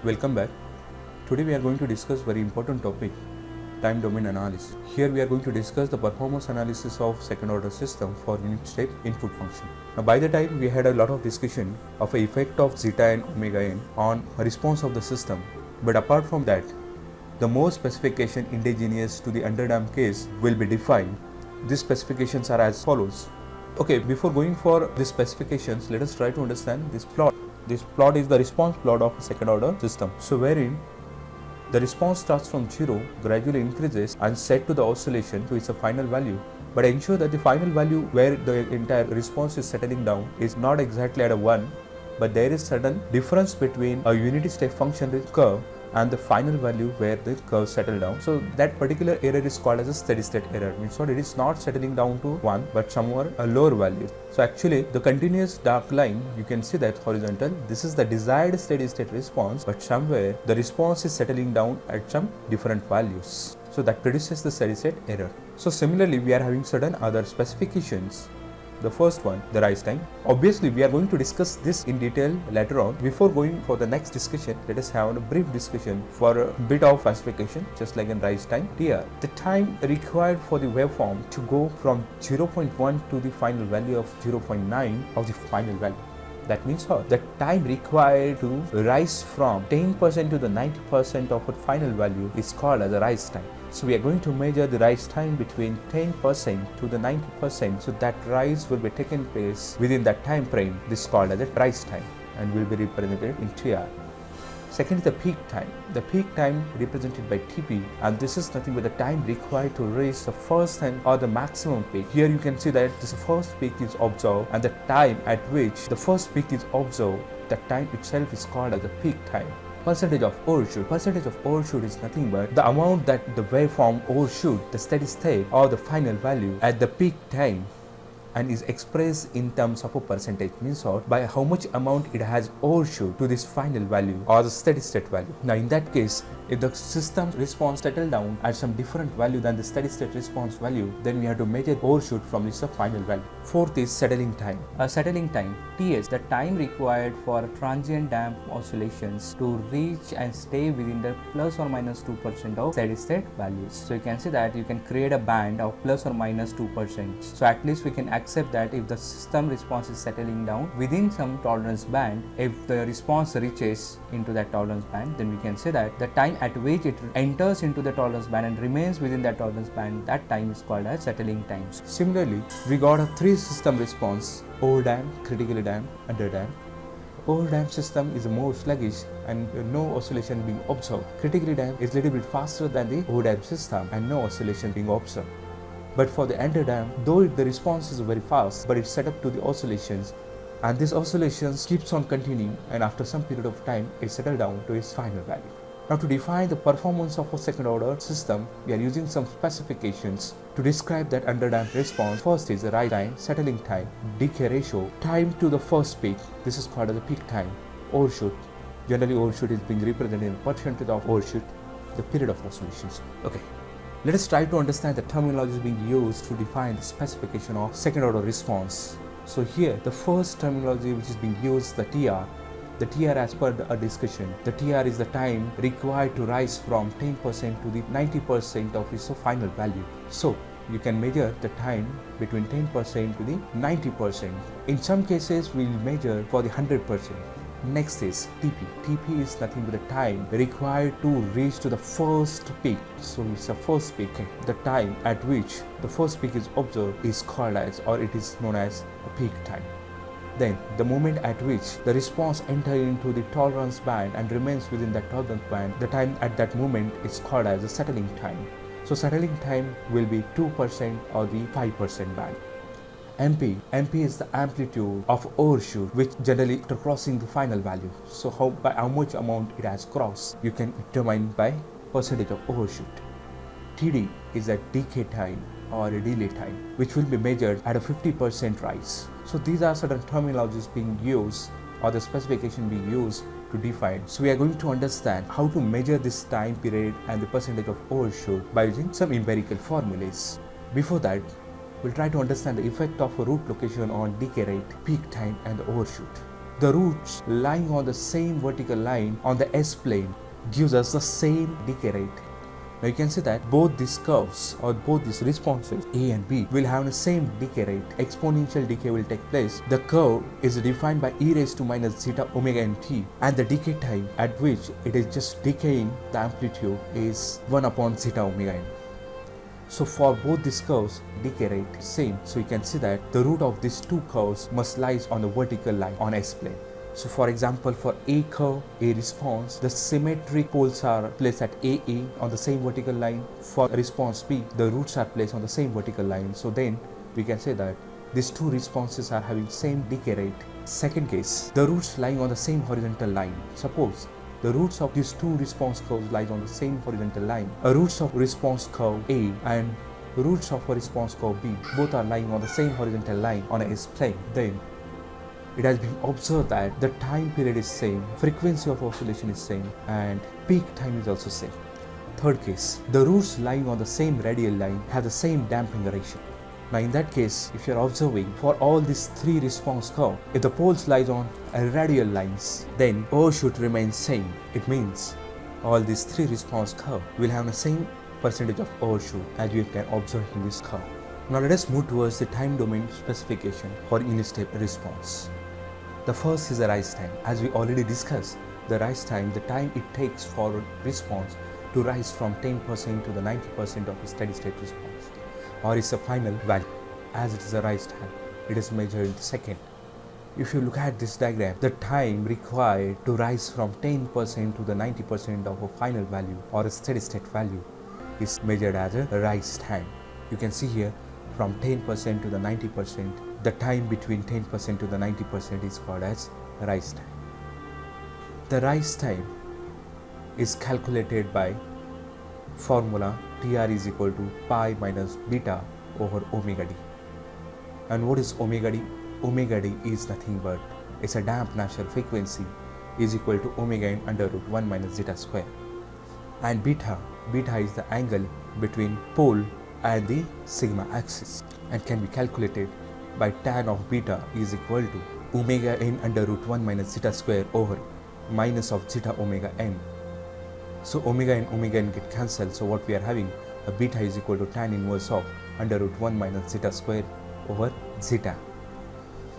Welcome back. Today we are going to discuss very important topic, time domain analysis. Here we are going to discuss the performance analysis of second order system for unit step input function. Now by the time we had a lot of discussion of the effect of zeta and omega n on response of the system, but apart from that, the more specification indigenous to the underdamped case will be defined. These specifications are as follows. Okay, before going for these specifications, let us try to understand this plot. This plot is the response plot of a second order system. So wherein the response starts from 0, gradually increases and set to the oscillation to its final value. But ensure that the final value where the entire response is settling down is not exactly at a 1, but there is certain difference between a unity step function curve and the final value where the curve settle down. So that particular error is called as a steady state error. Means what? It is not settling down to 1 but somewhere a lower value. So actually the continuous dark line, you can see that horizontal, this is the desired steady state response, but somewhere the response is settling down at some different values. So that produces the steady state error. So similarly we are having certain other specifications. The first one, the rise time. Obviously, we are going to discuss this in detail later on. Before going for the next discussion, let us have a brief discussion for a bit of classification, just like in rise time. Here, the time required for the waveform to go from 0.1 to the final value of 0.9 of the final value. That means what? The time required to rise from 10% to the 90% of a final value is called as a rise time. So we are going to measure the rise time between 10% to the 90%. So that rise will be taken place within that time frame. This is called as a rise time and will be represented in TR. Second is the peak time. The peak time represented by TP, and this is nothing but the time required to reach the first time or the maximum peak. Here you can see that this first peak is observed, and the time at which the first peak is observed, that time itself is called as the peak time. Percentage of overshoot. Percentage of overshoot is nothing but the amount that the waveform overshoot the steady state or the final value at the peak time, and is expressed in terms of a percentage. Means what? By how much amount it has overshoot to this final value or the steady state value. Now in that case, if the system response settle down at some different value than the steady state response value, then we have to measure overshoot from this final value. Fourth is settling time. Settling time, TS, the time required for transient damp oscillations to reach and stay within the plus or minus 2% of steady state values. So you can see that you can create a band of plus or minus 2%. So at least we can accept that if the system response is settling down within some tolerance band, if the response reaches into that tolerance band, then we can say that the time at which it enters into the tolerance band and remains within that tolerance band, that time is called as settling time. Similarly, we got a 3 system response: overdamped, critically damped, underdamped. Overdamped system is more sluggish and no oscillation being observed. Critically damped is a little bit faster than the overdamped system and no oscillation being observed. But for the underdamped, though the response is very fast, but it's set up to the oscillations, and this oscillations keeps on continuing, and after some period of time it settles down to its final value. Now to define the performance of a second order system, we are using some specifications to describe that underdamped response. First is the rise time, settling time, decay ratio, time to the first peak. This is called as the peak time. Overshoot. Generally overshoot is being represented in percentage of overshoot, the period of oscillations. Okay. Let us try to understand the terminology being used to define the specification of second order response. So here the first terminology which is being used, the TR. The TR, as per a discussion, the TR is the time required to rise from 10% to the 90% of its final value. So you can measure the time between 10% to the 90%. In some cases we will measure for the 100%. Next is TP. TP is nothing but the time required to reach to the first peak. So it's the first peak. The time at which the first peak is observed is called as, or it is known as, a peak time. Then the moment at which the response enters into the tolerance band and remains within that tolerance band, the time at that moment is called as the settling time. So settling time will be 2% or the 5% band. MP is the amplitude of overshoot, which generally after crossing the final value. So by how much amount it has crossed, you can determine by percentage of overshoot. TD is a decay time or a delay time, which will be measured at a 50% rise. So these are certain terminologies being used, or the specification being used to define. So we are going to understand how to measure this time period and the percentage of overshoot by using some empirical formulas. Before that, we'll try to understand the effect of a root location on decay rate, peak time and the overshoot. the roots lying on the same vertical line on the S-plane gives us the same decay rate. Now you can see that both these curves or both these responses A and B will have the same decay rate. Exponential decay will take place. The curve is defined by e raised to minus zeta omega n t, and the decay time at which it is just decaying the amplitude is 1 upon zeta omega n. So for both these curves, decay rate is same. So you can see that the root of these two curves must lies on the vertical line on S-plane. So for example, for A curve, A response, the symmetric poles are placed at AA on the same vertical line. For response B, the roots are placed on the same vertical line. So then we can say that these two responses are having same decay rate. Second case, the roots lying on the same horizontal line. Suppose the roots of these two response curves lies on the same horizontal line. A roots of response curve A and roots of a response curve B both are lying on the same horizontal line on a S-plane. Then it has been observed that the time period is same, frequency of oscillation is same, and peak time is also same. Third case, the roots lying on the same radial line have the same damping ratio. Now in that case, if you are observing for all these three response curve, if the poles lies on radial lines, then overshoot remains same. It means all these three response curve will have the same percentage of overshoot as you can observe in this curve. Now let us move towards the time domain specification for unit step response. The first is the rise time. As we already discussed, the rise time, the time it takes for a response to rise from 10% to the 90% of a steady state response, or is a final value. As it is a rise time, it is measured in second. If you look at this diagram, the time required to rise from 10% to the 90% of a final value or a steady state value is measured as a rise time. You can see here from 10% to the 90%, the time between 10% to the 90% is called as rise time. The rise time is calculated by formula Tr is equal to pi minus beta over omega d. And what is omega d? Omega d is nothing but it's a damped natural frequency is equal to omega n under root 1 minus zeta square. And beta is the angle between pole and the sigma axis and can be calculated by tan of beta is equal to omega n under root 1 minus zeta square over minus of zeta omega n. So omega n get cancelled. So what we are having, a beta is equal to tan inverse of under root 1 minus zeta square over zeta.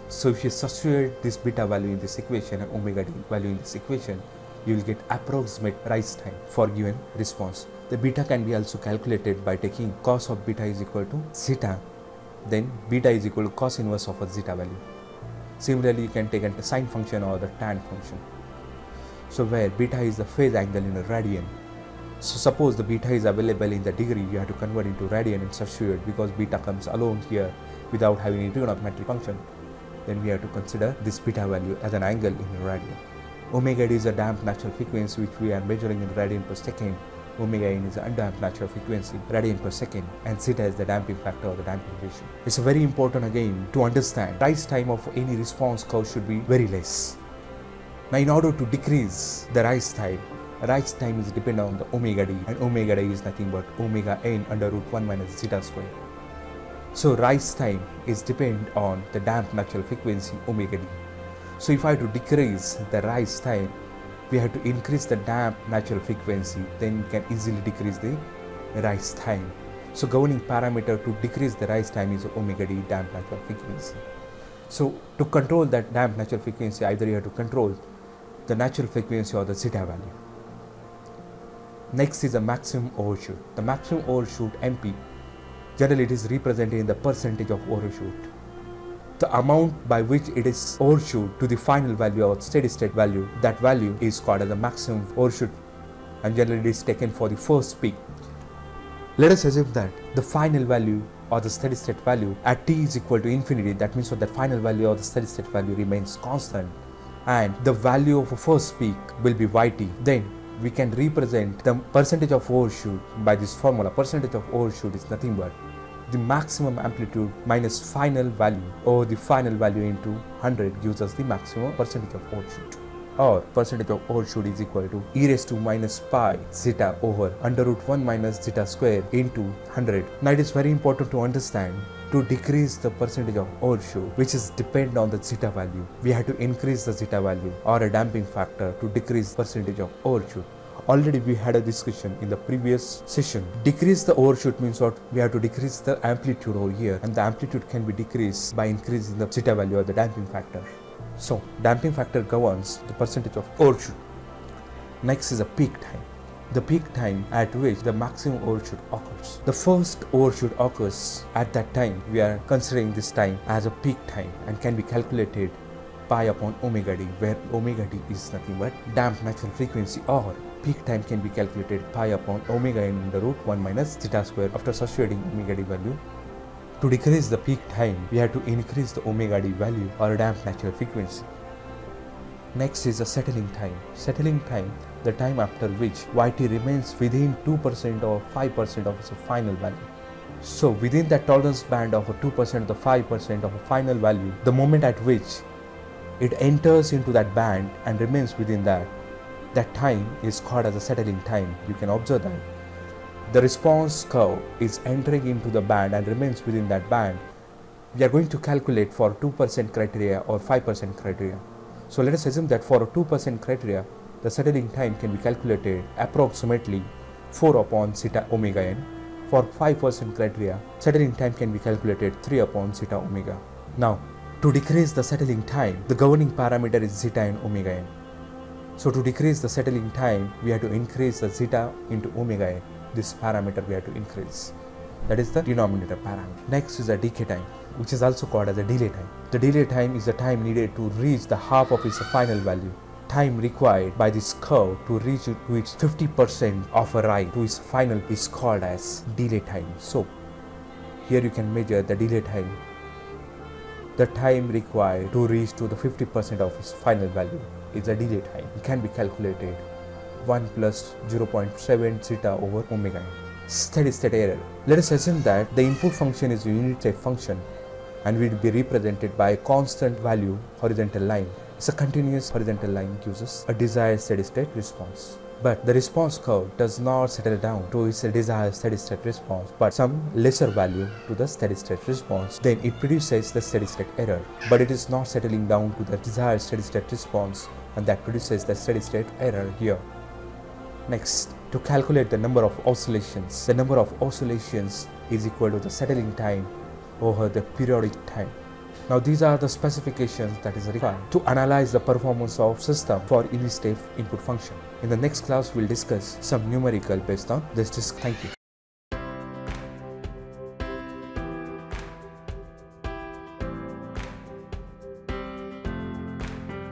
So if you substitute this beta value in this equation and omega d value in this equation, you will get approximate rise time for given response. The beta can be also calculated by taking cos of beta is equal to zeta, then beta is equal to cos inverse of a zeta value. Similarly, you can take a sine function or the tan function. So where beta is the phase angle in a radian. So suppose the beta is available in the degree, you have to convert into radian and substitute, because beta comes alone here without having any trigonometric function. Then we have to consider this beta value as an angle in a radian. Omega d is a damped natural frequency which we are measuring in radian per second. Omega n is the undamped natural frequency, radian per second, and zeta is the damping factor or the damping ratio. It's very important again to understand rise time of any response curve should be very less. Now in order to decrease the rise time is dependent on the omega d, and omega d is nothing but omega n under root 1 minus zeta square. So rise time is dependent on the damped natural frequency omega d. So if I have to decrease the rise time, we have to increase the damped natural frequency, then we can easily decrease the rise time. So governing parameter to decrease the rise time is omega d, damped natural frequency. So to control that damped natural frequency, either you have to control the natural frequency or the zeta value. Next is the maximum overshoot. The maximum overshoot MP, generally it is represented in the percentage of overshoot. The amount by which it is overshoot to the final value or steady state value, that value is called as the maximum overshoot, and generally it is taken for the first peak. Let us assume that the final value or the steady state value at t is equal to infinity. That means that the final value or the steady state value remains constant, and the value of a first peak will be yt. Then we can represent the percentage of overshoot by this formula. Percentage of overshoot is nothing but the maximum amplitude minus final value, or the final value into 100 gives us the maximum percentage of overshoot. Or percentage of overshoot is equal to e raised to minus pi zeta over under root 1 minus zeta square into 100. Now it is very important to understand to decrease the percentage of overshoot, which is depend on the zeta value. We had to increase the zeta value or a damping factor to decrease percentage of overshoot. Already we had a discussion in the previous session. Decrease the overshoot means what? We have to decrease the amplitude over here, and the amplitude can be decreased by increasing the zeta value or the damping factor. So damping factor governs the percentage of overshoot. Next is a peak time. The peak time at which the maximum overshoot occurs. The first overshoot occurs at that time. We are considering this time as a peak time and can be calculated pi upon omega d, where omega d is nothing but damped natural frequency, or peak time can be calculated pi upon omega n in the root 1 minus zeta square after substituting omega d value. To decrease the peak time, we have to increase the omega d value or damped natural frequency. Next is the settling time. Settling time, the time after which yt remains within 2% or 5% of its final value. So within that tolerance band of 2% to 5% of a final value, the moment at which it enters into that band and remains within that time is called as a settling time. You can observe that the response curve is entering into the band and remains within that band. We are going to calculate for 2% criteria or 5% criteria. So let us assume that for a 2% criteria, the settling time can be calculated approximately 4 upon zeta omega n. For 5% criteria, settling time can be calculated 3 upon zeta omega. Now, to decrease the settling time, the governing parameter is zeta and omega n. So to decrease the settling time, we have to increase the zeta into omega n. This parameter we have to increase. That is the denominator parameter. Next is the decay time, which is also called as a delay time. The delay time is the time needed to reach the half of its final value. Time required by this curve to reach it to its 50% of a ride to its final is called as delay time. So here you can measure the delay time. The time required to reach to the 50% of its final value is a delay time. It can be calculated 1 plus 0.7 zeta over omega n. Steady state error. Let us assume that the input function is a unit step function and will be represented by a constant value horizontal line. It's a continuous horizontal line gives us a desired steady state response. But the response curve does not settle down to its desired steady state response, but some lesser value to the steady state response. Then it produces the steady state error. But it is not settling down to the desired steady state response, and that produces the steady state error here. Next, to calculate the number of oscillations, the number of oscillations is equal to the settling time over the periodic time. Now these are the specifications that is required to analyze the performance of system for unit step input function. In the next class, we'll discuss some numerical based on this. Thank you.